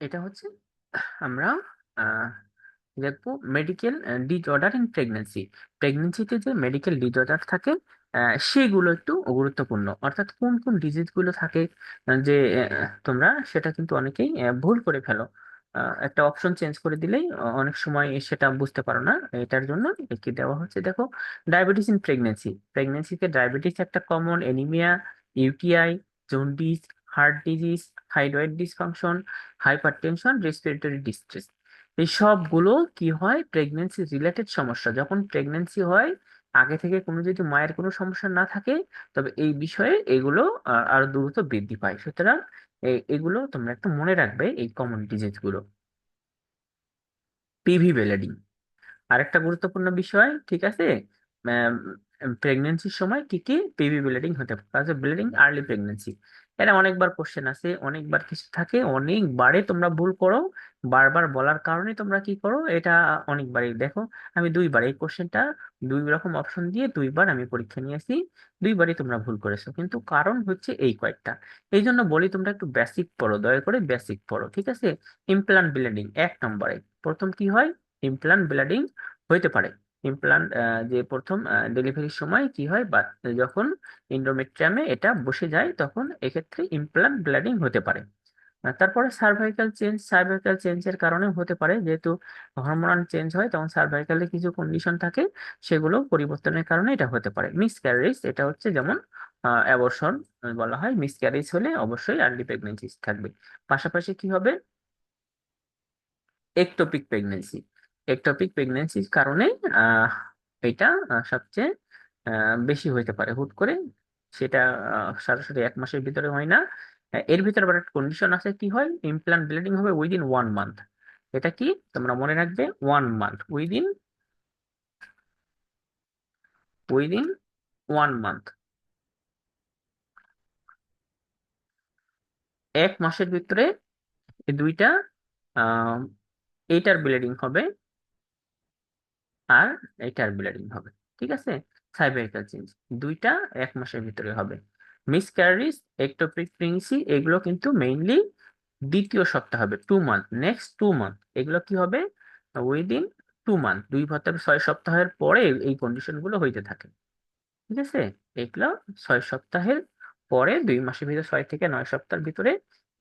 এটা হচ্ছে আমরা আহ, দেখবো মেডিকেল ডিসঅর্ডার ইন প্রেগনেন্সি। প্রেগনেন্সিতে যে মেডিকেল ডিসঅর্ডার থাকে সেগুলো একটু গুরুত্বপূর্ণ, অর্থাৎ কোন কোন ডিজিজ গুলো থাকে যে তোমরা সেটা কিন্তু অনেকেই ভুল করে ফেলো। একটা অপশন চেঞ্জ করে দিলেই অনেক সময় সেটা বুঝতে পারো না। এটার জন্য কি দেওয়া হচ্ছে দেখো, ডায়াবেটিস ইন প্রেগনেন্সি। প্রেগনেন্সিতে ডায়াবেটিস একটা common, anaemia, UTI, jaundice, heart disease, thyroid dysfunction, hypertension, respiratory distress, এই সবগুলো কি হয় প্রেগনেন্সি রিলেটেড সমস্যা। যখন প্রেগনেন্সি হয় আগে থেকে কোনো যদি মায়ের কোনো সমস্যা না থাকে তবে এই বিষয়ে এগুলো আরো দ্রুত বৃদ্ধি পায়। সুতরাং এগুলো তোমরা একটু মনে রাখবে, এই কমন ডিজিজ গুলো। পিভি ব্লিডিং আরেকটা গুরুত্বপূর্ণ বিষয়, ঠিক আছে। প্রেগনেন্সির সময় কি কি পিভি ব্লিডিং হতে পারে, ব্লিডিং আর্লি প্রেগনেন্সি। এটা অনেকবার কোশ্চেন আছে, অনেকবার কিছু থাকে, অনেকবারে তোমরা ভুল করো। বারবার বলার কারণে তোমরা কি করো, এটা অনেকবারই দেখো। আমি দুইবার এই কোশ্চেনটা দুই রকম অপশন দিয়ে দুইবার আমি পরীক্ষা নিয়েছি, দুইবারই তোমরা ভুল করেছো, কিন্তু কারণ হচ্ছে এই কয়েকটা। এই জন্য বলি তোমরা একটু বেসিক পড়ো, দয়া করে বেসিক পড়ো, ঠিক আছে। ইমপ্লান্ট ব্লিডিং 1 নম্বরে প্রথম কি হয়, ইমপ্লান্ট ব্লিডিং হইতে পারে। ইমপ্লান্ট যে প্রথম ডেলিভারির সময় কি হয় বা যখন এন্ডোমেট্রিয়ামে এটা বসে যায় তখন এক্ষেত্রে ইমপ্লান্ট ব্লিডিং হতে পারে। তারপরে সার্ভাইকাল চেঞ্জ, সার্ভাইকাল চেঞ্জের কারণে হতে পারে, যেহেতু হরমোনাল চেঞ্জ হয় তখন সার্ভাইকালে কিছু কন্ডিশন থাকে, সেগুলো পরিবর্তনের কারণে এটা হতে পারে। মিসক্যারেজ, এটা হচ্ছে যেমন অ্যাবর্শন বলা হয়, মিসক্যারেজ হলে অবশ্যই আর্লি প্রেগনেন্সি থাকবে। পাশাপাশি কি হবে, একটোপিক প্রেগনেন্সি। একটোপিক প্রেগনেন্সির কারণে আহ এটা সবচেয়ে বেশি হইতে পারে হুট করে। সেটা সরাসরি 1 মাসের ভিতরে হয় না। এর ভিতরে আবার একটা কন্ডিশন আছে, কি হয়, ইমপ্লান্ট ব্লিডিং হবে উইদিন 1 মান্থ। এটা কি তোমরা মনে রাখবে, 1 মান্থ, উইদিন, উইদিন 1 মান্থ, 1 মাসের ভিতরে এই দুইটা আহ এইটার ব্লিডিং হবে আর এইটার ব্লিডিং হবে, ঠিক আছে। সাইবেরিক্যাল চেঞ্জ দুইটা 1 মাসের ভিতরে হবে। মিসক্যারিজ, একটোপিক প্রেগন্যান্সি এগুলো কিন্তু মেইনলি দ্বিতীয় সপ্তাহ হবে, 2 মান্থ, নেক্সট 2 মান্থ, এগুলো কি হবে উইদিন 2 মান্থ, 6 সপ্তাহের পরে এই কন্ডিশন গুলো হইতে থাকে, ঠিক আছে। এগুলো 6 সপ্তাহের পরে, 2 মাসের ভিতরে, 6 থেকে 9 সপ্তাহের ভিতরে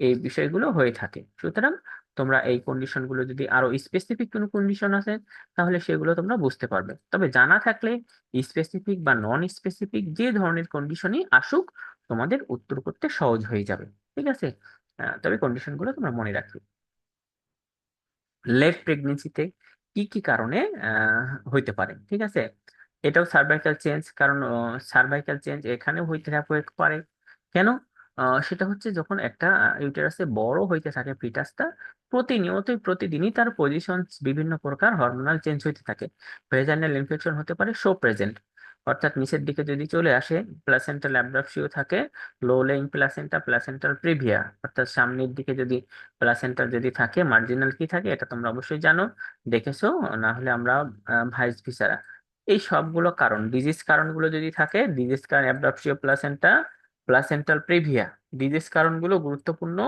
এই বিষয়গুলো হয়ে থাকে। সুতরাং তোমরা এই কন্ডিশন গুলো যদি আরো স্পেসিফিক কোনো কন্ডিশন আছে তাহলে সেগুলো তোমরা বুঝতে পারবে। তবে জানা থাকলে স্পেসিফিক বা নন স্পেসিফিক যে ধরনের কন্ডিশনই আসুক তোমাদের উত্তর করতে সহজ হয়ে যাবে, ঠিক আছে। তবে কন্ডিশন গুলো তোমরা মনে রাখবে। লেট প্রেগনেন্সিতে কি কি কারণে হইতে পারে, ঠিক আছে। এটাও সার্ভাইকাল চেঞ্জ, কারণ সার্ভাইকাল চেঞ্জ এখানেও হইতে থাকতে পারে। কেন, সেটা হচ্ছে যখন একটা ইউটেরাসে বড় হইতে থাকে ফিটাসটা, প্রতিনিয়তই প্রতিদিনই তার পজিশন বিভিন্ন প্রকার হরমোনাল চেঞ্জ হইতে থাকে। ভেজাইনাল ইনফেকশন হতে পারে শো প্রেজেন্ট, অর্থাৎ নিচের দিকে যদি চলে আসে, প্লাসেন্টাল অ্যাব্রাপসিও থাকে, লো লেইং প্লাসেন্টা, প্লাসেন্টাল প্রিভিয়া, অর্থাৎ সামনের দিকে যদি প্লাসেন্টা যদি থাকে, মার্জিনাল কি থাকে এটা তোমরা অবশ্যই জানো, দেখেছো, না হলে আমরা ভাইস ভিসারা, এই সবগুলো কারণ, ডিজিজ কারণগুলো যদি থাকে, ডিজিজ কারণ অ্যাবডপসিও প্লাসেন্টা, প্লাসেন্টাল প্রেভিয়া, ডিজিজ কারণগুলো গুরুত্বপূর্ণ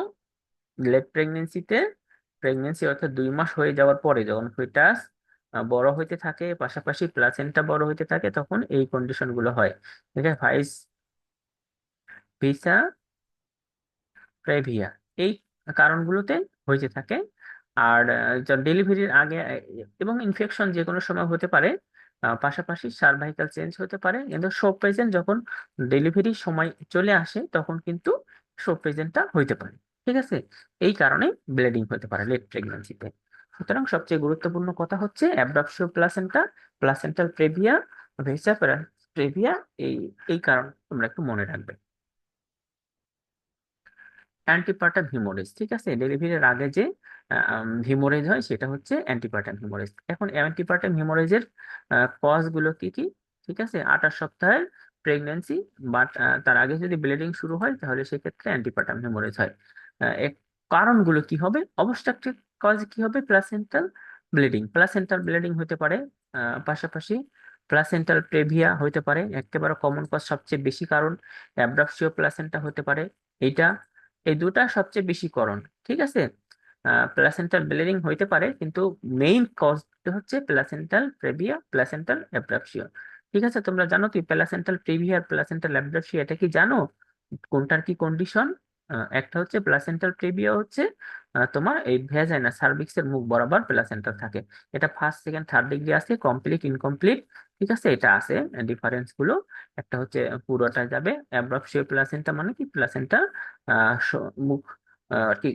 লেট প্রেগনেন্সিতে। প্রেগনেন্সি অর্থাৎ 2 মাস হয়ে যাওয়ার পরে যখন ফিটাস বড় হইতে থাকে, পাশাপাশি প্লাসেন্টা বড় হইতে থাকে, তখন এই কন্ডিশন গুলো হয়, ঠিক আছে। ভাইস ভিসা, প্রেভিয়া, এই কারণগুলোতে হইতে থাকে। আর ডেলিভারির আগে এবং ইনফেকশন যে কোনো সময় হতে পারে। পাশাপাশি সার্ভাইকাল চেঞ্জ হতে পারে, কিন্তু শো প্রেজেন্ট যখন ডেলিভারির সময় চলে আসে তখন কিন্তু শো প্রেজেন্টটা হইতে পারে, ঠিক আছে। এই কারণে ব্লিডিং হতে পারে লেট প্রেগন্যান্সিতে। সুতরাং সবচেয়ে গুরুত্বপূর্ণ কথা হচ্ছে অ্যাবডপসিও placenta, placental previa, VESA previa, এই এই কারণ তোমরা একটু মনে রাখবে। অ্যান্টিপার্টাম হিমোরেজ, ঠিক আছে, ডেলিভারির আগে যে হিমোরেজ হয় সেটা হচ্ছে অ্যান্টিপার্টাম হিমোরেজ। এখন অ্যান্টিপার্টাম হিমোরেজের কজ গুলো কি কি, ঠিক আছে। 28 সপ্তাহের প্রেগন্যান্সি বাট তার আগে যদি ব্লিডিং শুরু হয় তাহলে সেক্ষেত্রে অ্যান্টিপার্টাম হিমোরেজ হয়। এর কারণগুলো কি হবে, অবস্ট্রাকটিভ কজ কি হবে, প্লাসেন্টাল ব্লিডিং, প্লাসেন্টাল ব্লিডিং হতে পারে। পাশাপাশি প্লাসেন্টাল প্রেভিয়া হতে পারে, একেবারে কমন কজ, সবচেয়ে বেশি কারণ অ্যাব্রাপসিও প্লাসেন্টা হতে পারে। এইটা, এই দুটা সবচেয়ে বেশি করণ, ঠিক আছে। প্লাসেন্টাল ব্লিডিং হইতে পারে, কিন্তু মেইন কজ হচ্ছে প্লাসেন্টাল প্রেভিয়া, প্লাসেন্টাল অ্যাব্রাপসিয়া। ঠিক আছে, তোমরা জানো কি প্লাসেন্টাল প্রেভিয়া আর প্লাসেন্টাল অ্যাব্রাপসিয়া এটা কি জানো? কোনটার কি কন্ডিশন? একটা হচ্ছে প্লাসেন্টাল প্রেভিয়া হচ্ছে তোমার এই ভেজাইনা সার্ভিক্স এর মুখ বরাবর প্লাসেন্টা থাকে। এটা ফার্স্ট সেকেন্ড থার্ড ডিগ্রি আছে, কমপ্লিট ইনকমপ্লিট। ঠিক আছে, এটা আছে ডিফারেন্স গুলো। একটা হচ্ছে পুরোটা যাবে, অ্যাব্রাপসিয়া প্লাসেন্টা মানে কি প্লাসেন্টা মুখ কি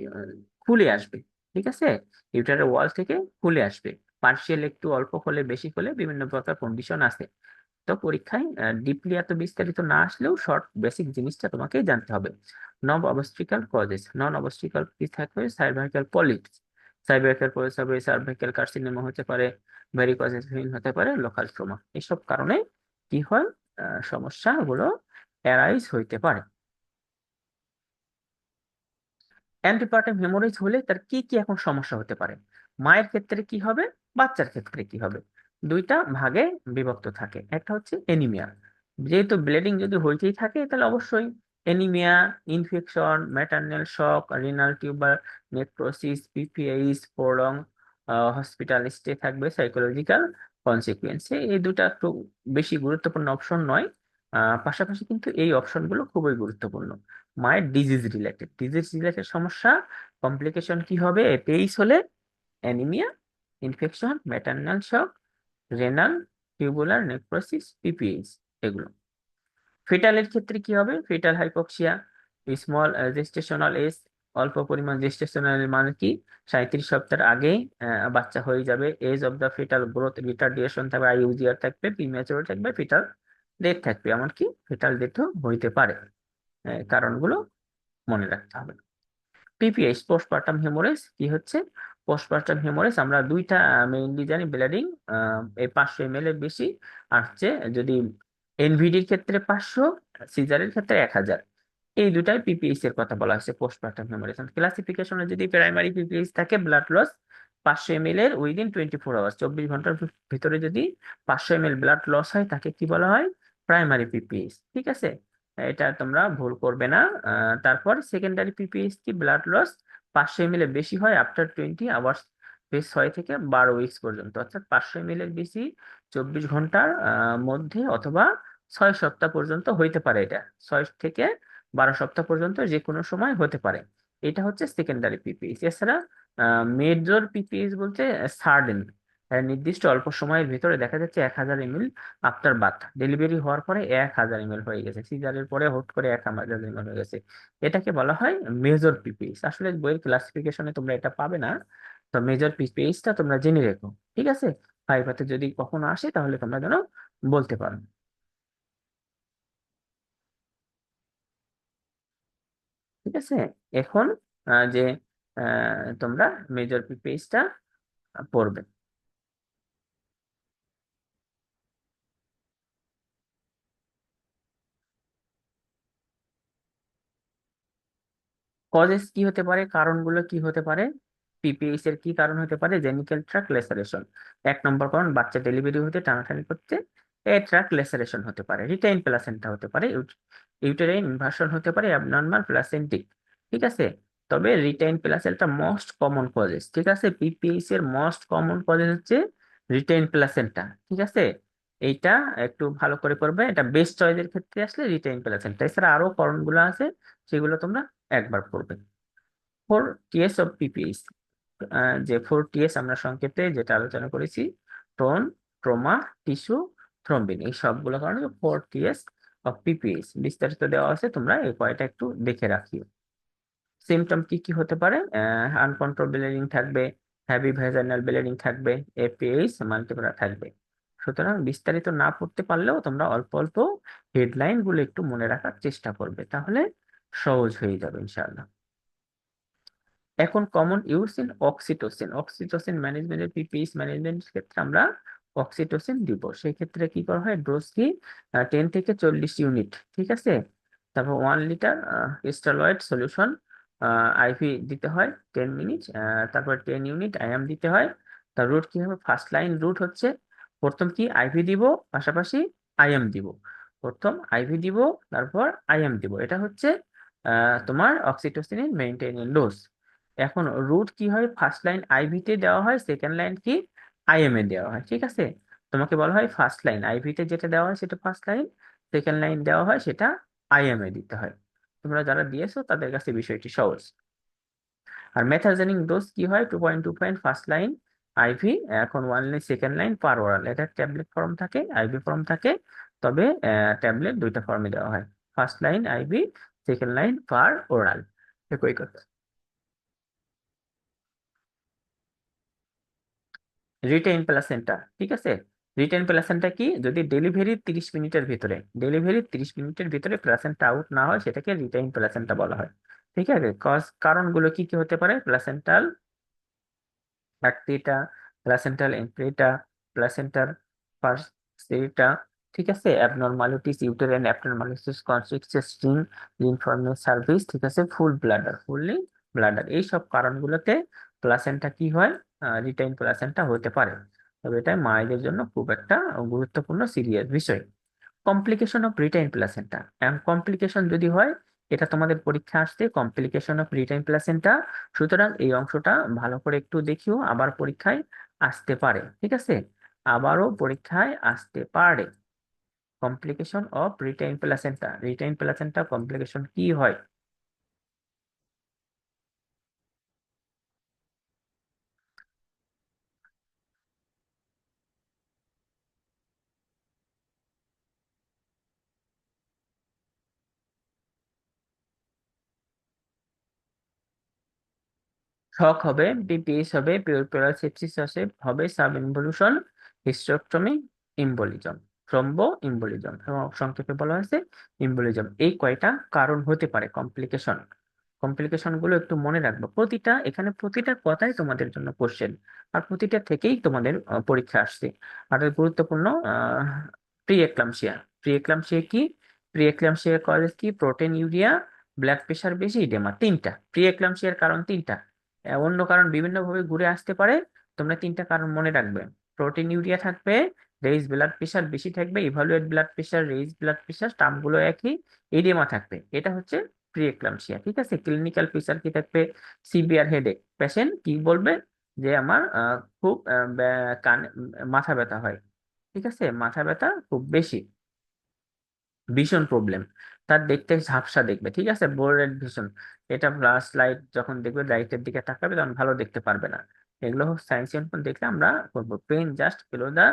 খুলে আসবে। ঠিক আছে, ইউটারের ওয়াল থেকে খুলে আসবে। পার্শিয়াল একটু অল্প হলে বেশি হলে বিভিন্ন প্রকার কন্ডিশন আছে। তো পরীক্ষায় ডিপলি এত বিস্তারিত না আসলেও শর্ট বেসিক জিনিসটা তোমাকেই জানতে হবে। নন অবস্ট্রিকাল কজেস, নন অবস্ট্রিকাল কি থাকবে? সার্ভাইকাল পলিপস, সার্ভাইকাল পলিপস হবে, সার্ভাইকাল কার্সিনোমা হতে পারে, ভেরিকোজেস ভেইন হতে পারে, লোকাল ট্রমা। এসব কারণে কি হয়? সমস্যাগুলো অ্যারাইজ হইতে পারে। অ্যান্টিপার্টাম হেমোরেজ হলে তার কি কি এখন সমস্যা হতে পারে? মায়ের ক্ষেত্রে কি হবে, বাচ্চার ক্ষেত্রে কি হবে? দুইটা ভাগে বিভক্ত থাকে। একটা হচ্ছে এনিমিয়া, যেহেতু ব্লিডিং যদি হইতেই থাকে তাহলে অবশ্যই anaemia, infection, maternal shock, renal tubular necrosis, PPH, prolong hospital stay থাকবে, সাইকোলজিক্যাল কনসিকুয়েন্সে। এই দুটা একটু বেশি গুরুত্বপূর্ণ অপশন নয়, পাশাপাশি কিন্তু এই অপশনগুলো খুবই গুরুত্বপূর্ণ। মায়ের ডিজিজ রিলেটেড সমস্যা, কমপ্লিকেশন কি হবে? পেইস হলে anaemia, infection, maternal shock, renal tubular necrosis, PPH, এগুলো। ফিটালের ক্ষেত্রে কি হবে? Fetal hypoxia, small gestational age, অল্প পরিমাণ জেস্টেশনাল মানে কি 37 সপ্তাহের আগেই বাচ্চা হয়ে যাবে। Age of the fetal growth retardation থাকবে, আইইউজিআর থাকবে, প্রিম্যাচুর থাকবে, ফিটাল ডেথ থাকবে, এমনকি ফিটাল ডেথও হইতে পারে। কারণগুলো মনে রাখতে হবে। পিপিএইচ, পোস্টপার্টাম হেমোরেজ কি হচ্ছে? পোস্টপার্টাম হেমোরেজ আমরা দুইটা মেইনলি জানি, ব্লিডিং এই 500 ml এর বেশি, আর হচ্ছে যদি এনভিডির ক্ষেত্রে 500, সিজারের ক্ষেত্রে 1000, এই দুটাই পিপিএইচ এর কথা বলা হয়েছে পোস্টপার্টাম হেমোরেজ। ক্লাসিফিকেশনে যদি প্রাইমারি পিপিএইচ থাকে ব্লাড লস 500 ml এর উইদিন 24 আওয়ার্স, 24 ঘন্টার ভিতরে যদি 500 ml ব্লাড লস হয় তাকে কি বলা হয়? Primary PPH. ঠিক আছে, এটা তোমরা ভুল করবে না। তারপর সেকেন্ডারি পিপিএইচ কি? ব্লাড লস 500 ml এর বেশি হয় আফটার 20 আওয়ার্স, 6 থেকে 12 উইকস পর্যন্ত, অর্থাৎ 500 ml এর বেশি 24 ঘন্টার মধ্যে, অথবা 6 সপ্তাহ পর্যন্ত হইতে পারে। এটা 6 থেকে 12 সপ্তাহ পর্যন্ত যে কোনো সময় হতে পারে। এটা হচ্ছে সেকেন্ডারি পিপিএইচ। এছাড়া মেজর পিপিএইচ বলতে সার্ডেন, নির্দিষ্ট অল্প সময়ের ভিতরে দেখা যাচ্ছে 1000 ml আফটার বার্থ, ডেলিভারি হওয়ার পরে 1000 ml হয়ে গেছে, সিজারের পরে হুট করে 1000 ml হয়ে গেছে, এটাকে বলা হয় মেজর পিপিএইচ। আসলে বইয়ের ক্লাসিফিকেশনে তোমরা এটা পাবে না, তো মেজর পিপিএইচটা তোমরা জেনে রেখো। ঠিক আছে, ফাইভাতে যদি কখনো আসে তাহলে তোমরা যেন বলতে পারো। ঠিক আছে, এখন যে তোমরা মেজর পিপিএইচটা পড়বে। কজেস কি হতে পারে, কারণগুলো কি হতে পারে? পিপিএইচ এর কি কারণ হতে পারে? জেনিক্যাল ট্র্যাক লেসারেশন, 1 নম্বর কারণ বাচ্চা ডেলিভারি হতে টানাটানি করতে এ ট্র্যাক লেসারেশন হতে পারে, রিটেইন প্লাসেন্টা হতে পারে, ইউটেরাইন ইনভার্সন হতে পারে, অ্যাবনর্মাল প্লাসেন্টিক। ঠিক আছে, তবে retain placenta most common causes. ঠিক আছে, পিপিএইচ এর মোস্ট কমন কজেস হচ্ছে রিটেইন প্লাসেন্টা। ঠিক আছে, এইটা একটু ভালো করে করবে, এটা বেস্ট চয়েসের ক্ষেত্রে আসলে রিটেইন প্লাসেন্টা। এছাড়া আরো কারণগুলো আছে, সেগুলো তোমরা একবার পড়বে। 4 টিএস অফ পিপিএইচ, যে 4 টিএস আমরা সংক্ষেপে যেটা আলোচনা করেছি, টোন, ট্রমা, টিস্যু, থ্রম্বিন, এই সবগুলো কারণে 4 টিএস অফ পিপিএইচ বিস্তারিত দেওয়া আছে, তোমরা এই কয়টা একটু দেখে রাখিও। সিমটম কি কি হতে পারে? আনকন্ট্রোল ব্লিডিং থাকবে, হ্যাভি ভেজাইনাল ব্লিডিং থাকবে, এপিএইচ মাল্টিপল থাকবে। সুতরাং বিস্তারিত না পড়তে পারলেও তোমরা অল্প অল্প হেডলাইন গুলো একটু মনে রাখার চেষ্টা করবে, তাহলে সহজ হয়ে যাবে ইনশাআল্লাহ। এখন common use in oxytocin, oxytocin ম্যানেজমেন্টের পিপিএইচ ম্যানেজমেন্টের ক্ষেত্রে আমরা অক্সিটোসিন দিব। সেই ক্ষেত্রে কি করা হয়? ডোজ কি 10 থেকে 40 ইউনিট। ঠিক আছে, তারপর 1 লিটার ক্রিস্টালয়েড সলিউশন আইভি দিতে হয় 10 মিনিট, তারপর 10 ইউনিট আইএম দিতে হয়। তার রুট কি হবে? ফার্স্ট লাইন রুট হচ্ছে প্রথম কি আইভি দিব, পাশাপাশি আইএম দিব। প্রথম আইভি দিব, তারপর আইএম দিব, এটা হচ্ছে তোমার অক্সিটোসিনের মেইনটেইন ডোজ। এখন রুট কি হয়, ফার্স্ট লাইন আইভি তে দেওয়া হয়, সেকেন্ড লাইন কি আইএম এ দেওয়া হয়, ঠিক আছে। তোমাকে বলা হয় ফার্স্ট লাইন আইভি তে যেটা দেওয়া হয় সেটা ফার্স্ট লাইন, সেকেন্ড লাইন দেওয়া হয় সেটা আইএম এ দিতে হয়। তোমরা যারা দিয়েছো তাদের কাছে বিষয়টি সহজ। আর মেথাজেনিং ডোজ কি হয়, 2.2 ফার্স্ট লাইন আইভি, এখন 1 line second line per oral. এটা ট্যাবলেট ফর্ম থাকে, আইভি ফর্ম থাকে, তবে ট্যাবলেট দুইটা ফর্মে দেওয়া হয়, first line IV, second line per oral, একই কথা। রিটেইন প্লাসেন্টা, ঠিক আছে। রিটেইন প্লাসেন্টা কি, যদি ডেলিভারির 30 মিনিটের ভিতরে, প্লাসেন্টা আউট না হয় সেটাকে রিটেইন প্লাসেন্টা বলা হয়, ঠিক আছে। কারণগুলো কি কি হতে পারে, placental bacteria, placental increta, placental percreta, ঠিক আছে, abnormalities, uterine abnormalities, constriction, lymphoedemas service, ঠিক আছে, ফুললি ব্লাডার, এই সব কারণগুলোতে প্লাসেন্টা কি হয়, রিটাইন প্লাসেন্টা হতে পারে। তবে এটা মায়েদের জন্য খুব একটা গুরুত্বপূর্ণ সিরিয়াস বিষয়। কমপ্লিকেশন অফ রিটাইন প্লাসেন্টা, কমপ্লিকেশন যদি হয়, এটা তোমাদের পরীক্ষা আসছে, কমপ্লিকেশন অফ রিটাইন প্লাসেন্টা, সুতরাং এই অংশটা ভালো করে একটু দেখিও, আবার পরীক্ষায় আসতে পারে, ঠিক আছে, আবারও পরীক্ষায় আসতে পারে। কমপ্লিকেশন অফ রিটাইন প্লাসেন্টা কমপ্লিকেশন কি হয়? শক হবে, বিপিএস হবে, পিউরোরাল সেপসিস হবে, সাব ইনভলিউশন, হিস্টেরেক্টমি, ইম্বলিজম, থ্রম্বো ইম্বলিজম, এবং সংক্ষেপে বলা হয়েছে ইম্বলিজম। এই কয়টা কারণ হতে পারে কমপ্লিকেশন। কমপ্লিকেশন গুলো একটু মনে রাখবো, প্রতিটা কথাই তোমাদের জন্য কোশ্চেন, আর প্রতিটা থেকেই তোমাদের পরীক্ষা আসছে। আর গুরুত্বপূর্ণ প্রি এক্লামসিয়া। কি, প্রি এক্লামসিয়ার কজ কি, প্রোটিন ইউরিয়া, ব্লাড প্রেশার বেশি, ইডেমা, তিনটা প্রি এক্লামসিয়ার কারণ, তিনটা। অন্য কারণ বিভিন্ন ভাবে ঘুরে আসতে পারে, তোমরা তিনটা কারণ মনে রাখবে। প্রোটিন ইউরিয়া থাকবে, রেইজ ব্লাড প্রেশার বেশি থাকবে, evaluate blood pressure, raise blood pressure, টার্মগুলো একই, এডিমা থাকবে, এটা হচ্ছে প্রি এক্লাম্পসিয়া, ঠিক আছে। ক্লিনিক্যাল ফিচার কি থাকবে, সিভিয়ার হেডেক, পেশেন্ট কি বলবে, যে আমার খুব কানে মাথা ব্যথা হয়, ঠিক আছে, মাথা ব্যথা খুব বেশি, ভীষণ প্রবলেম, তার দেখতে ঝাপসা দেখবে, ঠিক আছে, বোরেড ভিশন, এটা ফ্লাশ লাইট যখন দেখবে, লাইটের দিকে তাকাবে তখন ভালো দেখতে পারবে না। এগুলো সাইন সিম্পটম দেখলে আমরা করবো। Pain just below the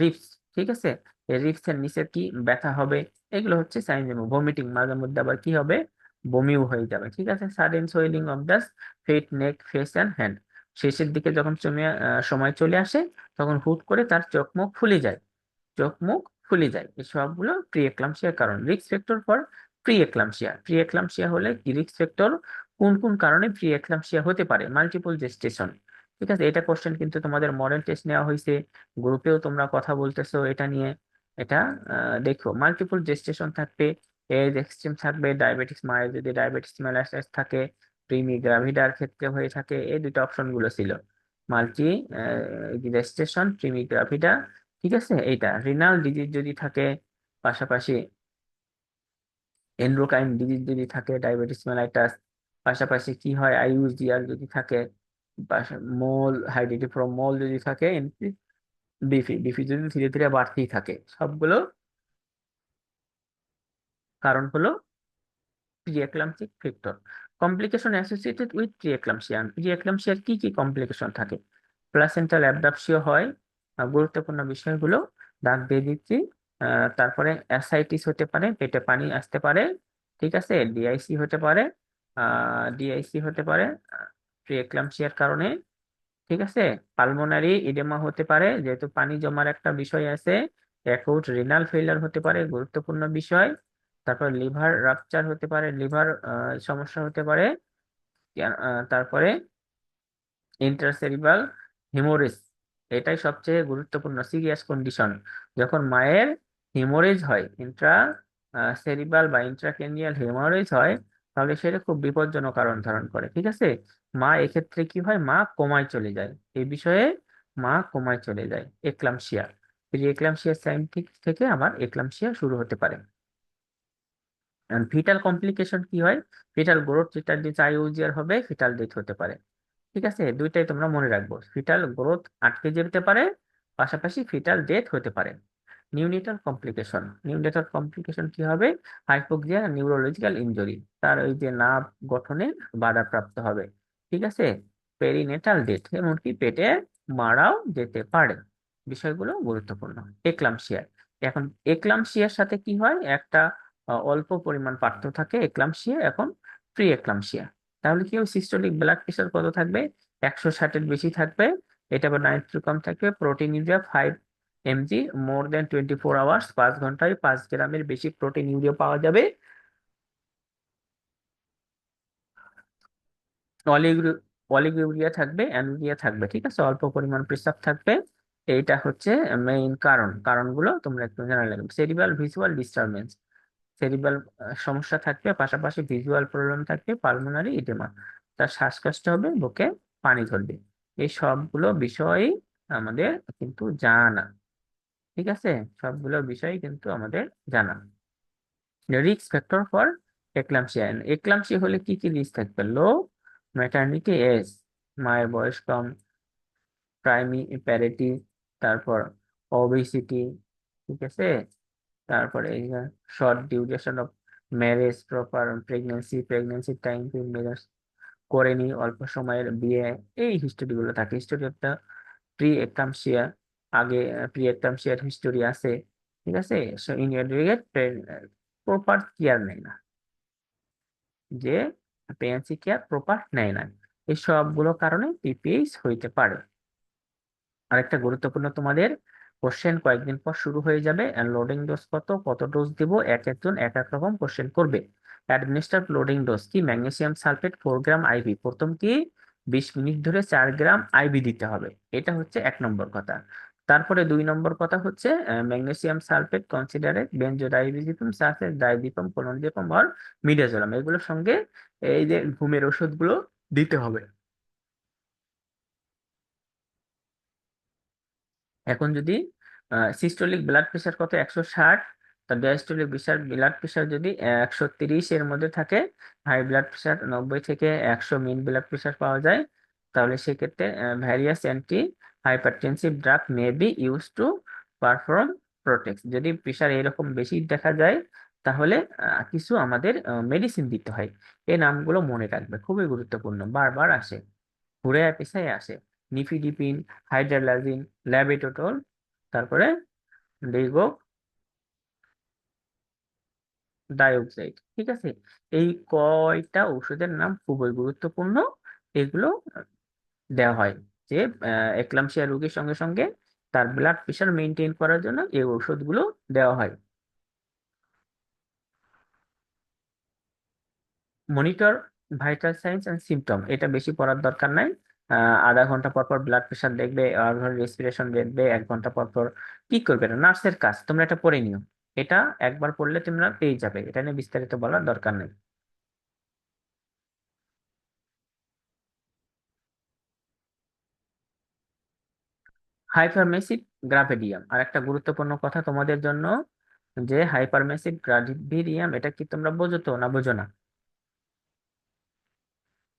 ribs, ঠিক আছে, এই রিপস এর নিচে কি ব্যথা হবে, এগুলো হচ্ছে সাইন সিম্পটম। ভমিটিং, মাঝে মধ্যে আবার কি হবে, বমিও হয়ে যাবে, ঠিক আছে। Sudden swelling of the feet, neck, face and hand, শেষের দিকে যখন সময় চলে আসে, তখন হুট করে তার চোখ মুখ ফুলে যায়, এই সবগুলো প্রি এক্লাম্পসিয়ার কারণ। Risk factor for pre eclampsia হলে কি রিস্ক ফ্যাক্টর, কোন কোন কারণে প্রি এক্লাম্পসিয়া হতে পারে, মাল্টিপল জেস্টেশন, ঠিক আছে। এটা কোশ্চেন কিন্তু তোমাদের মডেল টেস্ট নেওয়া হয়েছে, গ্রুপেও তোমরা কথা বলতেছো এটা নিয়ে। এটা দেখো, মাল্টিপল জেস্টেশন থাকবে, এজ এক্সট্রিম থাকবে, ডায়াবেটিস, মায়ের যদি ডায়াবেটিস মেলাইটাস থাকে, প্রিমি গ্রাভিডার ক্ষেত্রে হয়ে থাকে, এই দুটো অপশন গুলো ছিল, মাল্টি জেস্টেশন, প্রিমি গ্রাভিডা, ঠিক আছে। এইটা রিনাল ডিজিজ যদি থাকে, পাশাপাশি এন্ডোক্রাইন ডিজিজ যদি থাকে, ডায়াবেটিস মেলাইটাস, পাশাপাশি কি হয়, আইইউজিআর যদি থাকে, মোল হাইড্রেটিভ ফ্রম মোল যদি থাকে, বিপি যদি ধীরে ধীরে বাড়তেই থাকে, সবগুলো কারণ হলো প্রিএক্লাম্পটিক ফ্যাক্টর। কমপ্লিকেশন অ্যাসোসিয়েটেড উইথ প্রিএক্লাম্পসিয়া, প্রিএক্লাম্পসিয়ার কি কি কমপ্লিকেশন থাকে, প্লাসেন্টাল অ্যাবডাপসিও হয়, গুরুত্বপূর্ণ বিষয়গুলো দাগ দিয়ে দিচ্ছি। তারপরে অ্যাসাইটিস হতে পারে, পেটে পানি আসতে পারে, ঠিক আছে, ডিআইসি হতে পারে প্রিএক্লাম্পসিয়ার কারণে, ঠিক আছে। পালমোনারি ইডেমা হতে পারে, যেহেতু পানি জমার একটা বিষয় আছে। অ্যাকুট রিনাল ফেলিয়ার হতে পারে, গুরুত্বপূর্ণ বিষয়। তারপর লিভার রাপচার হতে পারে, লিভার সমস্যা হতে পারে। তারপরে ইন্ট্রাসেরিব্রাল হিমোরেজ, এটাই সবচেয়ে গুরুত্বপূর্ণ সিরিয়াস কন্ডিশন। যখন মায়ের হিমোরেজ হয়, সেরিব্রাল বা ইন্ট্রাক্রেনিয়াল হিমোরেজ হয়, তাহলে সেটা খুব বিপজ্জনক কারণ ধারণ করে, ঠিক আছে। মা এক্ষেত্রে কি হয়, মা কোমায় চলে যায়, এই বিষয়ে মা কোমায় চলে যায়, এক্লামশিয়া। এই এক্লামশিয়া সাইন থেকে আবার এক্লামশিয়া শুরু হতে পারে। ফিটাল কমপ্লিকেশন কি হয়? ফিটাল গ্রোথ রিটার্ডেড আইইউজিআর হবে, ফিটাল ডেথ হতে পারে। ঠিক আছে, দুইটাই তোমরা মনে রাখবো, ফিটাল গ্রোথ আটকে যেতে পারে, পাশাপাশি ফিটাল ডেথ হতে পারে। নিউনেটাল কমপ্লিকেশন কি হবে? হাইপোক্সিয়া, নিউরোলজিক্যাল ইনজুরি, তার ওই যে নার্ভ গঠনে বাধাপ্রাপ্ত হবে। ঠিক আছে, পেরিনেটাল ডেথ, এমনকি পেটে মারাও যেতে পারে। বিষয়গুলো গুরুত্বপূর্ণ। এক্লামশিয়া, এখন এক্লামশিয়ার সাথে কি হয়, একটা অল্প পরিমাণ পার্থক্য থাকে, এক্লামশিয়া এখন প্রি এক্লামশিয়া। তাহলে কি হবে, সিস্টোলিক ব্লাড প্রেশার কত থাকবে? 160-এর বেশি থাকবে। এটা আবার নাইট্রো কম থাকবে। প্রোটিন ইউরিয়া 5 mg মোর দেন 24 আওয়ার্স, 5 ঘন্টায় 5 গ্রামের বেশি প্রোটিন ইউরিয়া পাওয়া যাবে। অলিগু অলিগুরিয়া থাকবে, অ্যানুরিয়া থাকবে। ঠিক আছে, অল্প পরিমাণ প্রস্রাব থাকবে। এইটা হচ্ছে মেইন কারণগুলো তোমরা একটু জানা লাগবে। সেরিব্রাল ভিজুয়াল ডিস্টারবেন্স, সেরিব্রাল সমস্যা থাকবে, পাশাপাশি ভিজুয়াল প্রবলেম থাকবে, পালমোনারি ইডেমা, তার শ্বাসকষ্ট হবে, বুকে পানি ধরবে। এই সবগুলো বিষয়ই আমাদের কিন্তু জানা। ঠিক আছে, সবগুলো বিষয় কিন্তু আমাদের জানা। Risk factor for eclampsia, eclampsia হলে কি কি রিস্ক থাকবে? লো ম্যাটারনিটি এজ, মায়ের বয়স কম, প্রাইমি প্যারিটি, তারপর ওবেসিটি। ঠিক আছে, তারপরে short duration of marriage, proper pregnancy time measure করেনি, অল্প সময়ের বিয়ে, এই হিস্টোরি গুলো থাকে। History of the pre eclampsia, আগে প্রি এক্লাম্পসিয়ার হিস্টোরি আছে। ঠিক আছে, সো ইনএডুকেট প্রপার কেয়ার নেয় না, যে প্রেগন্যান্সি কেয়ার প্রপার নেয় না, এই সবগুলো কারণে পিপিএইচ হইতে পারে। আরেকটা গুরুত্বপূর্ণ তোমাদের কোশ্চেন কয়েকদিন পর শুরু হয়ে যাবে, লোডিং ডোজ কত, কত ডোজ দিব, এক একজন এক এক রকম কোশ্চেন করবে। অ্যাডমিনিস্টার লোডিং ডোজ কি? ম্যাগনেসিয়াম সালফেট 4 গ্রাম আইভি, প্রথম কি 20 মিনিট ধরে 4 গ্রাম আইভি দিতে হবে, এটা হচ্ছে 1 নম্বর কথা। তারপরে 2 নম্বর কথা হচ্ছে magnesium sulphate considerate benzodiazepine such as diazepam, clonazepam আর মিডাজোলাম, এগুলোর সঙ্গে এই যে ঘুমের ওষুধগুলো দিতে হবে। এখন যদি সিস্টোলিক ব্লাড প্রেশার কত, 160, তার ডায়াস্টোলিক ব্লাড প্রেশার যদি 130-এর মধ্যে থাকে, হাই ব্লাড প্রেশার 90 থেকে 100 মিন ব্লাড প্রেশার পাওয়া যায়, তাহলে সেক্ষেত্রে various anti hypertensive drug may be use to perform protect. যদি প্রেশার এরকম বেশি দেখা যায়, তাহলে কিছু আমাদের মেডিসিন দিতে হয়। এই নামগুলো মনে রাখবে, খুবই গুরুত্বপূর্ণ, বারবার আসে, ঘুরে পেশায় আসে। নিফিডিপিন, হাইড্রালাজিন, ল্যাবেটোটল, তারপরে লিগো ডাইঅক্সাইড। ঠিক আছে, এই কয়টা ওষুধের নাম খুবই গুরুত্বপূর্ণ। এগুলো দেওয়া হয় যে এক্লাম্পসিয়া রোগীর সঙ্গে সঙ্গে তার ব্লাড প্রেশার মেনটেন করার জন্য এই ওষুধগুলো দেওয়া হয়। Monitor vital signs and symptom, এটা বেশি পড়ার দরকার নাই। আধা ঘন্টা পর পর ব্লাড প্রেশার দেখবে, আর রেসপিরেশন দেখবে, 1 ঘন্টা পর পর। কি করবে, না নার্সের কাজ, তোমরা এটা পড়ে নিও। এটা একবার পড়লে তোমরা পেয়ে যাবে, এটা নিয়ে বিস্তারিত বলার দরকার নেই। হাইপারমেসিভ গ্রাভিডিয়াম, আর একটা গুরুত্বপূর্ণ কথা তোমাদের জন্য, যে হাইপারমেসিভ গ্রাভিডিয়াম এটা কি তোমরা বোঝো তো না বোঝো না?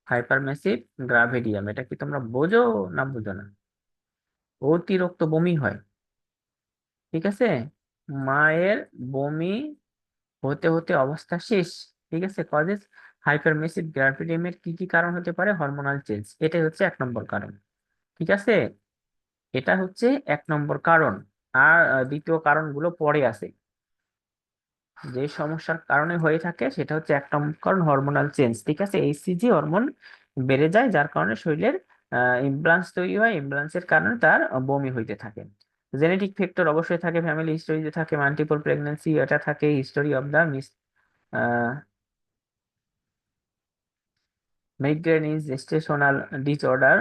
হাইপারমেসিভ গ্রাভিডিয়াম এটা কি তোমরা বোঝো না বোঝো না? অতিরিক্ত বমি হয়। ঠিক আছে, মায়ের বমি হতে হতে অবস্থা শেষ। ঠিক আছে, কজেস হাইপারমেসিভ গ্রাভিডিয়ামের কি কি কারণ হতে পারে? হরমোনাল চেঞ্জ, এটাই হচ্ছে 1 নম্বর কারণ। ঠিক আছে, এটা হচ্ছে 1 নম্বর কারণ। আর দ্বিতীয় কারণগুলো পরে আছে। যে সমস্যার কারণে হয়ে থাকে সেটা হচ্ছে 1 নম্বর কারণ হরমোনাল চেঞ্জ। ঠিক আছে, এইচসিজি হরমোন বেড়ে যায়, যার কারণে শরীরের ইমব্যালেন্স তৈরি হয়, ইমব্যালেন্সের কারণে তার বমি হইতে থাকে। জেনেটিক ফ্যাক্টর অবশ্যই থাকে, ফ্যামিলি হিস্টোরিতে থাকে, মাল্টিপল প্রেগন্যান্সি এটা থাকে, history of the migraine gestational disorder,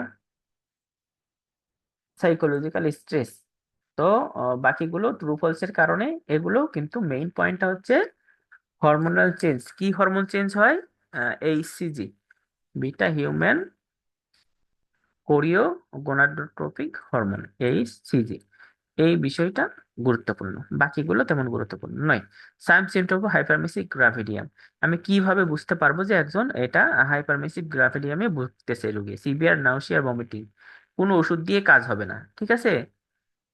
psychological stress. তো বাকিগুলো ট্রু ফলস এর কারণে, এগুলো কিন্তু মেইন পয়েন্টটা হচ্ছে হরমোনাল চেঞ্জ। কি হরমোন চেঞ্জ হয়? এইচসিজি, বিটা হিউম্যান কোরিও গোনাডোট্রপিক হরমোন, এইচসিজি। এই বিষয়টা গুরুত্বপূর্ণ, বাকিগুলো তেমন গুরুত্বপূর্ণ নয়। Sign symptom of hyperemesis gravidarum. আমি কিভাবে বুঝতে পারবো যে একজন এটা হাইপারমেসিক গ্রাভিডিয়ামে ভুগতেছে রোগী? সিভিয়ার নাউসিয়া, ভমিটিং, কোনো ওষুধ দিয়ে কাজ হবে না, ঠিক আছে।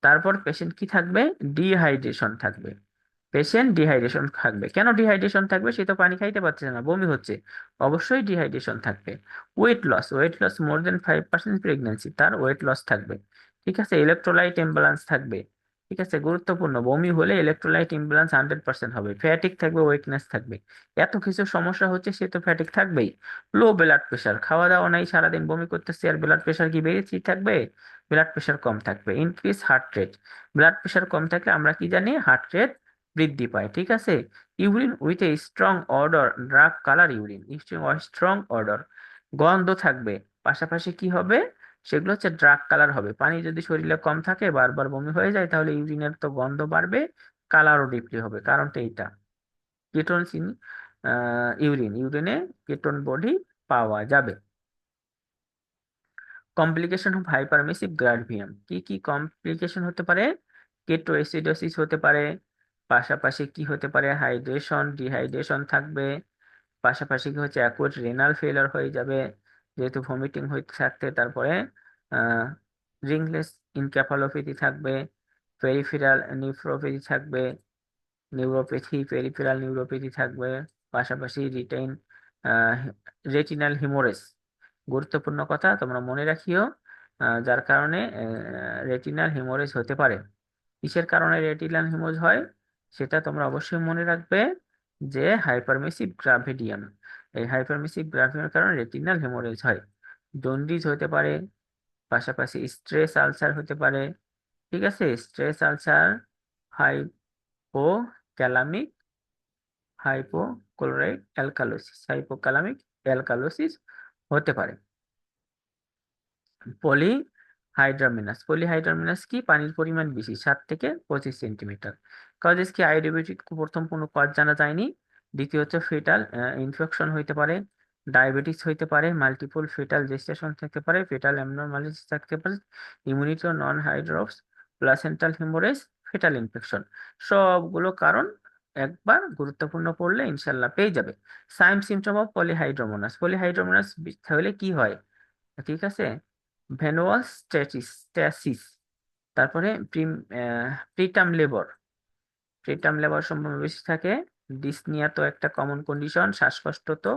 তারপর পেশেন্ট কি থাকবে? ডিহাইড্রেশন থাকবে। পেশেন্ট ডিহাইড্রেশন থাকবে, কেন ডিহাইড্রেশন থাকবে? সে তো পানি খাইতে পারছে না, বমি হচ্ছে, অবশ্যই ডিহাইড্রেশন থাকবে। ওয়েট লস মোর দেন 5% প্রেগনেন্সি, তার ওয়েট লস থাকবে। ঠিক আছে, ইলেকট্রোলাইট ইমব্যালেন্স থাকবে। ঠিক আছে, গুরুত্বপূর্ণ, বমি হলে ইলেকট্রোলাইট ইমব্যালেন্স 100% হবে। ফ্যাটিক থাকবে, উইকনেস থাকবে। এত কিছু সমস্যা হচ্ছে, সে তো ফ্যাটিক থাকবেই। লো ব্লাড প্রেশার, খাওয়া দাওয়া নাই, সারাদিন বমি করতেছে, আর ব্লাড প্রেশার কি বেড়েছি থাকবে? ব্লাড প্রেশার কম থাকবে। Increase heart rate, blood pressure কম থাকলে আমরা কি জানি? হার্ট রেট বৃদ্ধি পায়। ঠিক আছে। Urine with a strong order, drug colour urine, strong order, গন্ধ থাকবে। পাশাপাশি কি হবে? সেগুলো হচ্ছে ড্রাগ কালার হবে। পানি যদি শরীরে কম থাকে, বারবার বমি হয়ে যায়, তাহলে ইউরিনের তো গন্ধ বাড়বে, কালারও ডিপলি হবে। কারণটা এইটা, কেটনস ইন ইউরিনে কেটন বডি পাওয়া যাবে। কমপ্লিকেশন অফ হাইপারমেসিভ গ্রাভিয়াম, কি কি কমপ্লিকেশন হতে পারে? কেটোএসিডোসিস হতে পারে। পাশাপাশি কি হতে পারে? হাইড্রেশন, ডিহাইড্রেশন থাকবে। পাশাপাশি কি হচ্ছে? অ্যাকুট রেনাল ফেলার হয়ে যাবে, যেহেতু ভমিটিং হইতে থাকতে। তারপরে আহ রিংলেস ইনক্যাফালোপ্যাথি থাকবে। পেরিফেরাল নিউরোপ্যাথি থাকবে, পেরিফেরাল নিউরোপ্যাথি থাকবে। পাশাপাশি আহ রেটিনাল হিমোরেজ, গুরুত্বপূর্ণ কথা, তোমরা মনে রাখিও। যার কারণে রেটিনাল হিমোরেজ হতে পারে। কিসের কারণে রেটিনাল হিমোরেজ হয় সেটা তোমরা অবশ্যই মনে রাখবে, যে হাইপারমেসিভ গ্রাভিডিয়াম। এই হাইপারমেসিভ গ্রাভিডিয়ামের কারণে রেটিনাল হিমোরেজ হয়। জন্ডিস হতে পারে। পাশাপাশি স্ট্রেস আলসার হতে পারে। ঠিক আছে, স্ট্রেস আলসার, হাইপোক্যালামিক হাইপোক্যালামিক অ্যালকালোসিস হতে পারে। পলিহাইড্রামিনাস কি? পানির পরিমাণ বেশি, 7 থেকে 25 সেন্টিমিটার। কজেস কি? আইডিয়াবেটিক প্রথম কোনো কজ জানা যায়নি। দ্বিতীয় হচ্ছে ফিটাল ইনফেকশন হইতে পারে, ডায়াবেটিস হইতে পারে, মাল্টিপল ফিটাল জেস্টেশন থাকতে পারে, ফিটাল অ্যাবনরমালিটিস থাকতে পারে, ইমিউনিটি ও নন hydrops, placental haemorrhage, fetal infection. সবগুলো কারণ একবার গুরুত্বপূর্ণ পড়লে ইনশাল্লাহ পেয়ে যাবে। সাইন সিমটম অফ পলিহাইড্রোমোনাস হলে কি হয়? ঠিক আছে, ভেনুয়াস স্ট্যাসিস, তারপরে প্রিটাম লেবার, সম্ভাবনা বেশি থাকে। ডিসনিয়া তো একটা কমন কন্ডিশন, শ্বাসকষ্ট তো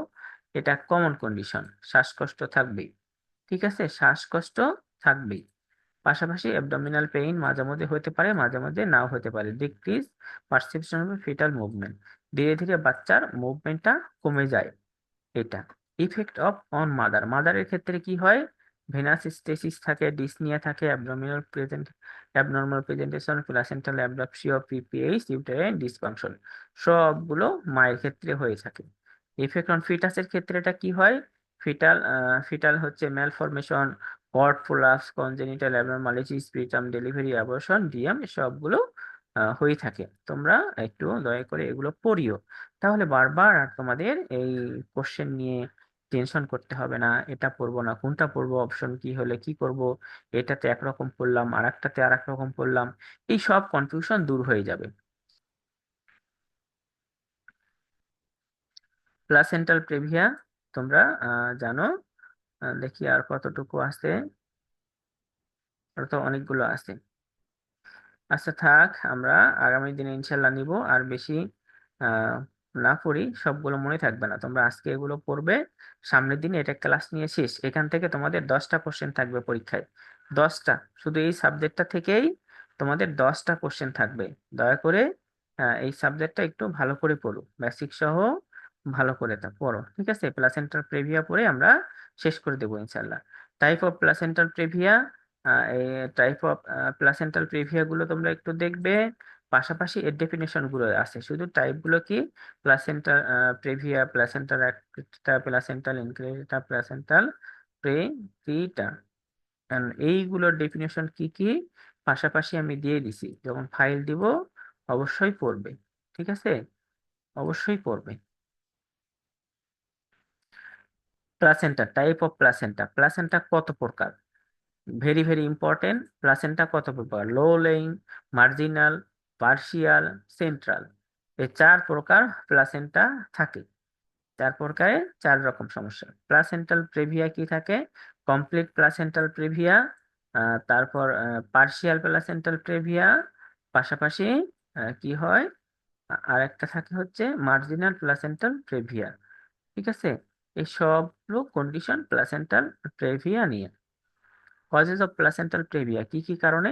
এটা কমন কন্ডিশন, শ্বাসকষ্ট থাকবেই। ঠিক আছে, শ্বাসকষ্ট থাকবেই। পাশাপাশি অ্যাবডোমিনাল পেইন মাঝে মধ্যে হতে পারে, মাঝে মধ্যে নাও হতে পারে। Decrease perception of fetal movement, ধীরে ধীরে বাচ্চার মুভমেন্টটা কমে যায়। এটা ইফেক্ট অফ অন মাদারের ক্ষেত্রে কি হয়? ভেনাস স্টেসিস থাকে, ডিসনিয়া থাকে, abnormal presentation, placental abruption, PPH, uterine dysfunction, সবগুলো মায়ের ক্ষেত্রে হয়ে থাকে। ইফেক্ট অন ফিটাসের ক্ষেত্রে এটা কি হয়? ফিটাল হচ্ছে malformation, cord prolapse, congenital abnormalities, preterm delivery, abortion, DM, সবগুলো হয়ে থাকে। তোমরা একটু দয়া করে এগুলো পড়িও, তাহলে বারবার আর তোমাদের এই কোশ্চেন নিয়ে টেনশন করতে হবে না। এটা পড়বো না কোনটা পড়বো, অপশন কি হলে কি করব, এটাতে একরকম পড়লাম আর একটাতে আর এক রকম পড়লাম, এই সব কনফিউশন দূর হয়ে যাবে। প্লাসেন্টাল প্রেভিয়া তোমরা জানো। দেখি আর কতটুকু আছে, আর তো অনেকগুলো আছে। আচ্ছা থাক, আমরা আগামী দিনে ইনশাল্লাহ নিব। আর বেশি আহ না পড়ি, সবগুলো মনে থাকবে না। তোমরা আজকে এগুলো পড়বে, সামনের দিনে এটা ক্লাস নিয়ে শেষ। এখান থেকে তোমাদের 10টা কোশ্চেন থাকবে পরীক্ষায়, 10টা, শুধু এই সাবজেক্টটা থেকেই তোমাদের 10টা কোশ্চেন থাকবে। দয়া করে এই সাবজেক্টটা একটু ভালো করে পড়ো, বেসিক সহ ভালো করে তা পড়ো। ঠিক আছে, প্লাসেন্টাল প্রেভিয়া পড়ে আমরা শেষ করে দেবো ইনশাল্লাহ। টাইপ অফ প্লাসেন্টাল প্রেভিয়া, এই টাইপ অফ প্লাসেন্টাল প্রেভিয়া গুলো তোমরা একটু দেখবে। পাশাপাশি এর ডেফিনেশন গুলো আছে, শুধু টাইপ গুলো কি? Placental previa, placental অ্যাক্রিটা, placental ইনক্রেটা, placental প্রেভিটা, এইগুলোর ডেফিনেশন কি কি পাশাপাশি আমি দিয়ে দিছি, যখন ফাইল দিব অবশ্যই পড়বে। ঠিক আছে, অবশ্যই পড়বে। Placenta, type of placenta, placenta কত প্রকার? ভেরি ভেরি ইম্পর্টেন্ট, প্লাসেন্টা কত প্রকার? লো লেইং, মার্জিনাল, পার্শিয়াল, সেন্ট্রাল, এই 4 প্রকার প্লাসেন্টা থাকে। 4 প্রকারে 4 রকম সমস্যা। প্লাসেন্টাল প্রেভিয়া কি থাকে? কমপ্লিট প্লাসেন্টাল প্রেভিয়া, তারপর পার্শিয়াল প্লাসেন্টাল প্রেভিয়া, পাশাপাশি কি হয়, আর একটা থাকে হচ্ছে মার্জিনাল প্লাসেন্টাল প্রেভিয়া। ঠিক আছে, এই সবগুলো কন্ডিশন প্লাসেন্টাল প্রেভিয়া নিয়ে। কজেস অফ প্লাসেন্টাল প্রেভিয়া, কি কি কারণে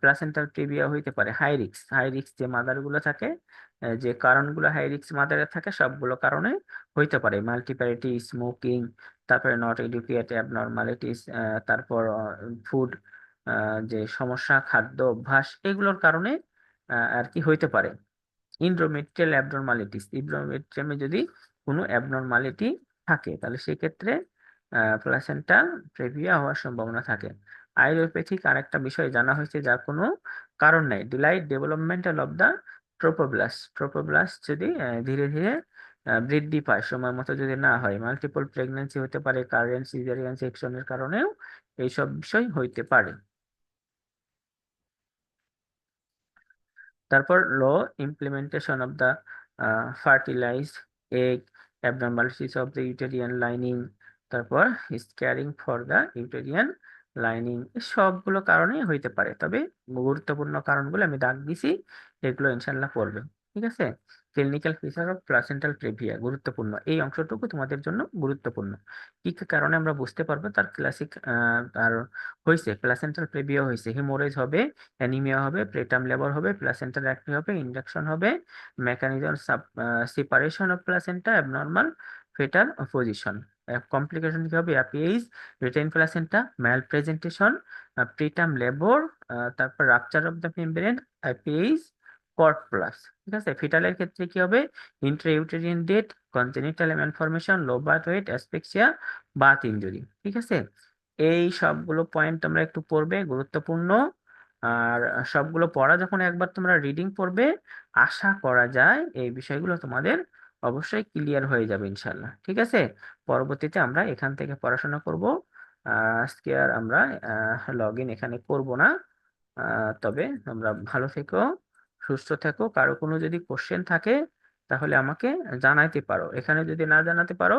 প্লাসেন্টাল প্রেভিয়া হইতে পারে? হাই রিস্ক, হাই রিস্ক যে মাদার গুলো থাকে, যে কারণগুলো হাই রিস্ক মাদারে থাকে সবগুলো কারণে হইতে পারে। মাল্টিপ্যারিটি, স্মোকিং, তারপরে নট এডুকেটেড, অ্যাবনর্মালিটিস, তারপর ফুড যে সমস্যা, খাদ্য অভ্যাস, এগুলোর কারণে আর কি হইতে পারে। ইন্ড্রোমেট্রিয়াল অ্যাবনর্মালিটিস, ইন্ড্রোমেট্রিয়ামে যদি কোনো অ্যাবনর্মালিটি থাকে তাহলে সেক্ষেত্রে প্লাসেন্টা প্রেভিয়া হওয়ার সম্ভাবনা থাকে। আইডিওপ্যাথিক আরেকটা বিষয় জানা হয়েছে যার কোনো কারণ নাই, ডিলাইড ডেভেলপমেন্টাল অফ দা ট্রোপোব্লাস্ট, ট্রোপোব্লাস্ট যদি ধীরে ধীরে বৃদ্ধি পায়, সময় মতো যদি না হয়, মাল্টিপল প্রেগন্যান্সি হতে পারে, কারেন্ট সিজারিয়ান সেকশনের কারণেও এইসব বিষয় হইতে পারে। তারপর low implementation of the fertilised egg, abnormalities of the uterine lining, তারপর scarring for the uterine lining, সবগুলো কারণেই হইতে পারে। তবে গুরুত্বপূর্ণ কারণগুলো আমি দাগ দিছি, এগুলো ইনশাল্লাহ পড়বে। ঠিক আছে, clinical feature of placental previa গুরুত্বপূর্ণ, এই অংশটুকু তোমাদের জন্য গুরুত্বপূর্ণ। কি কি কারণে আমরা বুঝতে পারবো তার ক্লাসিক, আর হয়েছে প্লাসেন্টাল প্রেভিয়া হয়েছে, হিমোরেজ হবে, অ্যানিমিয়া হবে, প্রেটাম লেবার হবে, প্লাসেন্টা অ্যাক্টিভ হবে, ইন্ডাকশন হবে, mechanism separation of placenta, abnormal fetal position. Complication কি হবে? APH, retain placenta, malpresentation, preterm labour, তারপর rupture of the membrane, APH, cord plus. ঠিক আছে, ফিটালের ক্ষেত্রে কি হবে? Intrauterine death, congenital malformation, low birth weight, asphyxia, birth injury. ঠিক আছে, এই সবগুলো পয়েন্ট তোমরা একটু পড়বে, গুরুত্বপূর্ণ। আর সবগুলো পড়া যখন একবার তোমরা রিডিং পড়বে, আশা করা যায় এই বিষয়গুলো তোমাদের অবশ্যই ক্লিয়ার হয়ে যাবে ইনশাল্লাহ। ঠিক আছে, পরবর্তীতে আমরা এখান থেকে পড়াশোনা করব। আজকে আর আমরা লগ ইন এখানে করব না। তবে তোমরা ভালো থেকো, সুস্থ থেকো। কারো কোনো যদি কোশ্চেন থাকে তাহলে আমাকে জানাইতে পারো, এখানে যদি না জানাতে পারো